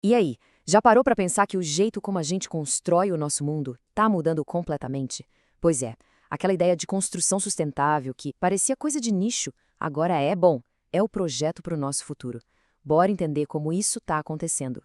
E aí, já parou para pensar que o jeito como a gente constrói o nosso mundo está mudando completamente? Pois é, aquela ideia de construção sustentável que parecia coisa de nicho, agora é o projeto para o nosso futuro. Bora entender como isso está acontecendo.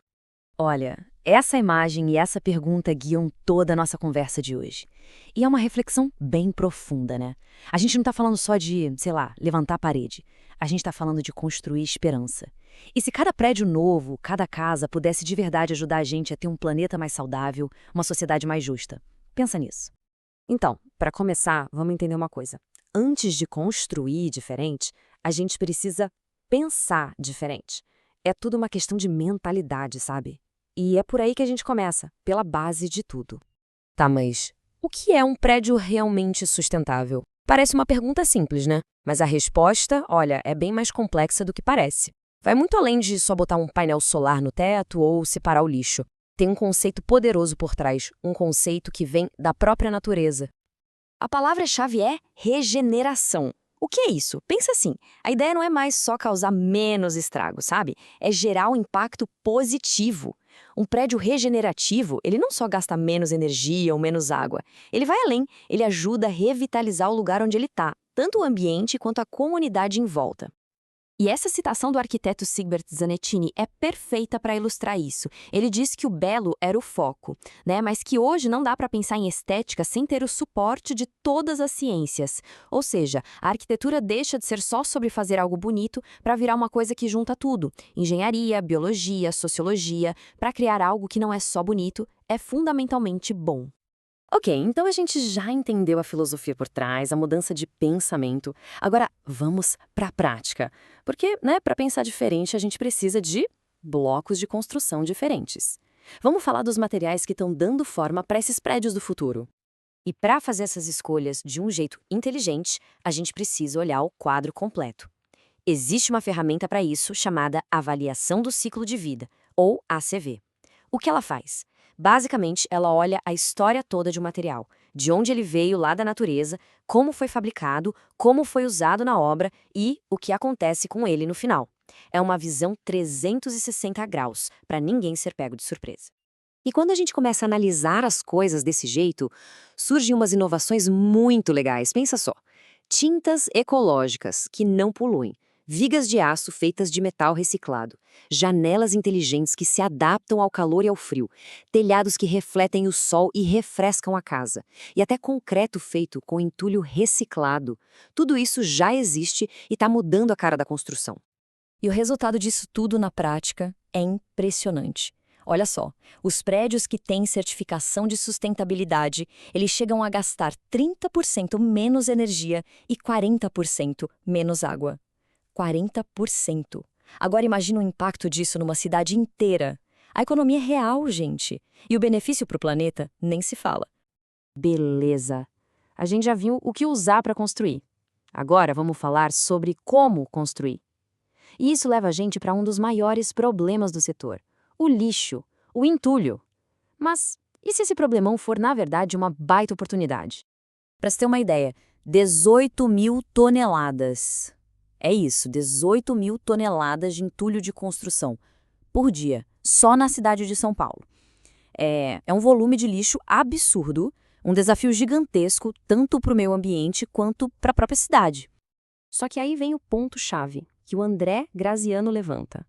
Olha, essa imagem e essa pergunta guiam toda a nossa conversa de hoje. E é uma reflexão bem profunda, né? A gente não está falando só de, sei lá, levantar a parede. A gente está falando de construir esperança. E se cada prédio novo, cada casa pudesse de verdade ajudar a gente a ter um planeta mais saudável, uma sociedade mais justa? Pensa nisso. Então, para começar, vamos entender uma coisa. Antes de construir diferente, a gente precisa pensar diferente. É tudo uma questão de mentalidade, sabe? E é por aí que a gente começa, pela base de tudo. Tá, mas o que é um prédio realmente sustentável? Parece uma pergunta simples, né? Mas a resposta, olha, é bem mais complexa do que parece. Vai muito além de só botar um painel solar no teto ou separar o lixo. Tem um conceito poderoso por trás, um conceito que vem da própria natureza. A palavra-chave é regeneração. O que é isso? Pensa assim, a ideia não é mais só causar menos estrago, sabe? É gerar um impacto positivo. Um prédio regenerativo, ele não só gasta menos energia ou menos água, ele vai além, ele ajuda a revitalizar o lugar onde ele está, tanto o ambiente quanto a comunidade em volta. E essa citação do arquiteto Sigbert Zanettini é perfeita para ilustrar isso. Ele diz que o belo era o foco, né? Mas que hoje não dá para pensar em estética sem ter o suporte de todas as ciências. Ou seja, a arquitetura deixa de ser só sobre fazer algo bonito para virar uma coisa que junta tudo: engenharia, biologia, sociologia, para criar algo que não é só bonito, é fundamentalmente bom. Ok, então a gente já entendeu a filosofia por trás, a mudança de pensamento. Agora vamos para a prática. Porque, né, para pensar diferente, a gente precisa de blocos de construção diferentes. Vamos falar dos materiais que estão dando forma para esses prédios do futuro. E para fazer essas escolhas de um jeito inteligente, a gente precisa olhar o quadro completo. Existe uma ferramenta para isso chamada Avaliação do Ciclo de Vida, ou ACV. O que ela faz? Basicamente, ela olha a história toda de um material, de onde ele veio lá da natureza, como foi fabricado, como foi usado na obra e o que acontece com ele no final. É uma visão 360 graus, para ninguém ser pego de surpresa. E quando a gente começa a analisar as coisas desse jeito, surgem umas inovações muito legais. Pensa só. Tintas ecológicas, que não poluem. Vigas de aço feitas de metal reciclado. Janelas inteligentes que se adaptam ao calor e ao frio. Telhados que refletem o sol e refrescam a casa. E até concreto feito com entulho reciclado. Tudo isso já existe e está mudando a cara da construção. E o resultado disso tudo na prática é impressionante. Olha só, os prédios que têm certificação de sustentabilidade, eles chegam a gastar 30% menos energia e 40% menos água. 40%. Agora imagina o impacto disso numa cidade inteira. A economia é real, gente. E o benefício para o planeta nem se fala. Beleza. A gente já viu o que usar para construir. Agora vamos falar sobre como construir. E isso leva a gente para um dos maiores problemas do setor: o lixo, o entulho. Mas e se esse problemão for, na verdade, uma baita oportunidade? Para você ter uma ideia, 18 mil toneladas. É isso, 18 mil toneladas de entulho de construção por dia, só na cidade de São Paulo. É um volume de lixo absurdo, um desafio gigantesco, tanto para o meio ambiente quanto para a própria cidade. Só que aí vem o ponto-chave, que o André Graziano levanta.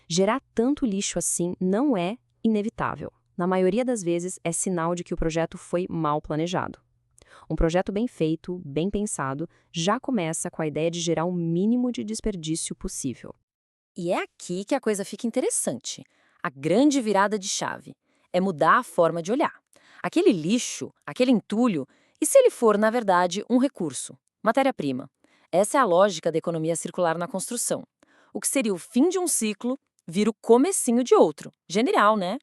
Gerar tanto lixo assim não é inevitável. Na maioria das vezes, é sinal de que o projeto foi mal planejado. Um projeto bem feito, bem pensado, já começa com a ideia de gerar o mínimo de desperdício possível. E é aqui que a coisa fica interessante. A grande virada de chave é mudar a forma de olhar. Aquele lixo, aquele entulho, e se ele for, na verdade, um recurso, matéria-prima? Essa é a lógica da economia circular na construção. O que seria o fim de um ciclo vira o comecinho de outro. Genial, né?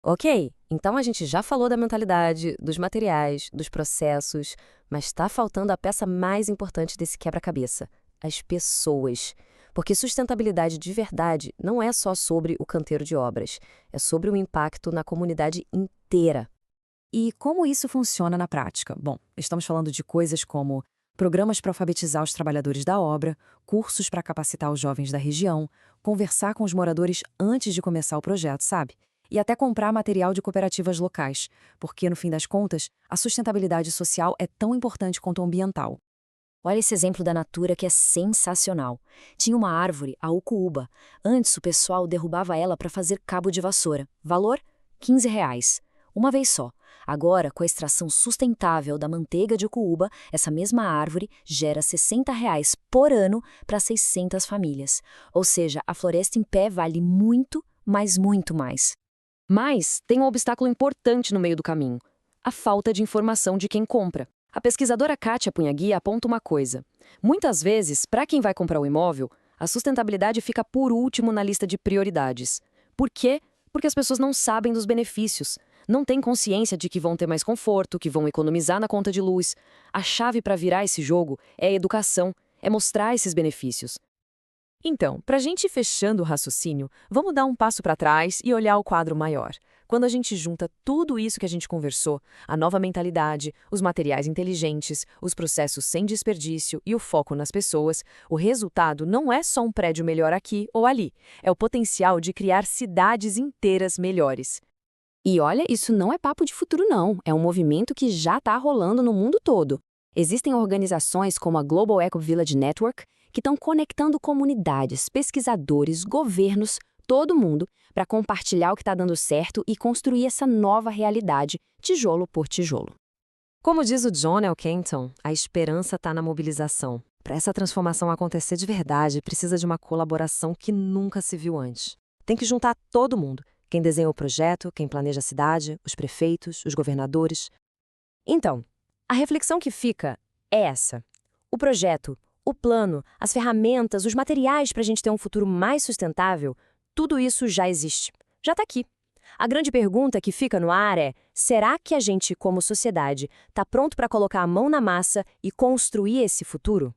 Ok, então a gente já falou da mentalidade, dos materiais, dos processos, mas está faltando a peça mais importante desse quebra-cabeça: as pessoas. Porque sustentabilidade de verdade não é só sobre o canteiro de obras, é sobre o impacto na comunidade inteira. E como isso funciona na prática? Bom, estamos falando de coisas como Programas para alfabetizar os trabalhadores da obra, cursos para capacitar os jovens da região, conversar com os moradores antes de começar o projeto, sabe? E até comprar material de cooperativas locais, porque, no fim das contas, a sustentabilidade social é tão importante quanto a ambiental. Olha esse exemplo da Natura que é sensacional. Tinha uma árvore, a ucuúba. Antes o pessoal derrubava ela para fazer cabo de vassoura. Valor? R$ 15. Uma vez só. Agora, com a extração sustentável da manteiga de ucuúba, essa mesma árvore gera R$ 60 por ano para 600 famílias. Ou seja, a floresta em pé vale muito, mas muito mais. Mas tem um obstáculo importante no meio do caminho: a falta de informação de quem compra. A pesquisadora Kátia Punhagui aponta uma coisa. Muitas vezes, para quem vai comprar o imóvel, a sustentabilidade fica por último na lista de prioridades. Por quê? Porque as pessoas não sabem dos benefícios, não têm consciência de que vão ter mais conforto, que vão economizar na conta de luz. A chave para virar esse jogo é a educação, é mostrar esses benefícios. Então, para a gente ir fechando o raciocínio, vamos dar um passo para trás e olhar o quadro maior. Quando a gente junta tudo isso que a gente conversou, a nova mentalidade, os materiais inteligentes, os processos sem desperdício e o foco nas pessoas, o resultado não é só um prédio melhor aqui ou ali, é o potencial de criar cidades inteiras melhores. E olha, isso não é papo de futuro não, é um movimento que já está rolando no mundo todo. Existem organizações como a Global Eco Village Network que estão conectando comunidades, pesquisadores, governos, todo mundo, para compartilhar o que está dando certo e construir essa nova realidade, tijolo por tijolo. Como diz o John L. Kenton, a esperança está na mobilização. Para essa transformação acontecer de verdade, precisa de uma colaboração que nunca se viu antes. Tem que juntar todo mundo, quem desenha o projeto, quem planeja a cidade, os prefeitos, os governadores. Então, a reflexão que fica é essa. O projeto, o plano, as ferramentas, os materiais para a gente ter um futuro mais sustentável, tudo isso já existe. Já está aqui. A grande pergunta que fica no ar é: será que a gente, como sociedade, está pronto para colocar a mão na massa e construir esse futuro?